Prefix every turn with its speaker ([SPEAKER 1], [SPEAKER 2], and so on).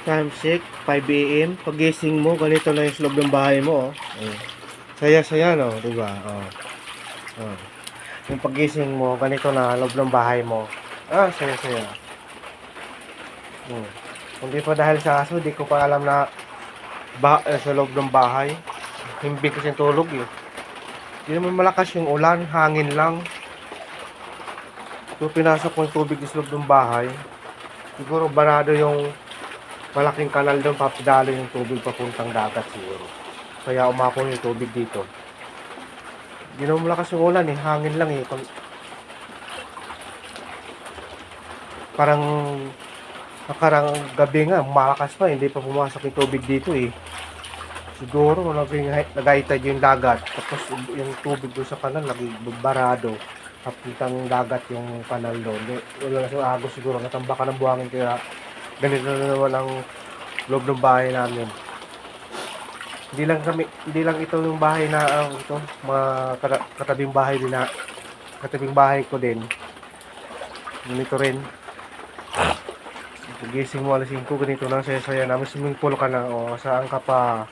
[SPEAKER 1] Time check, 5 AM. Pagising mo, ganito na yung loob ng bahay mo, oh. Saya-saya, no? Diba? Oh. Oh. Yung pagising mo, ganito na loob ng bahay mo. Saya-saya. Hindi pa dahil sa aso, di ko pa alam na sa loob ng bahay. Hindi kasi tulog, eh. Hindi naman malakas yung ulan, hangin lang. So, pinasok ko yung tubig sa loob ng bahay. Siguro barado yung malaking kanal doon, papadalo yung tubig papuntang dagat siguro. Kaya umako yung tubig dito. Hindi naman malakas yung ulan, eh. Hangin lang, eh. Parang nakarang gabi nga, malakas pa, hindi pa pumasok yung tubig dito, eh. Siguro nag-high tide yung dagat, tapos yung tubig doon sa kanal naging barado, papuntang dagat yung kanal doon. Wala na sa agos siguro, natambakan ng buhangin, kaya ganito na naman ang loob ng bahay namin. Hindi lang ito yung bahay na ito, mga katabing bahay din na katabing bahay ko din. Ganito rin. Gising mo alas 5, ganito na saya-saya namin, swimming pool ka na, o saan ka pa.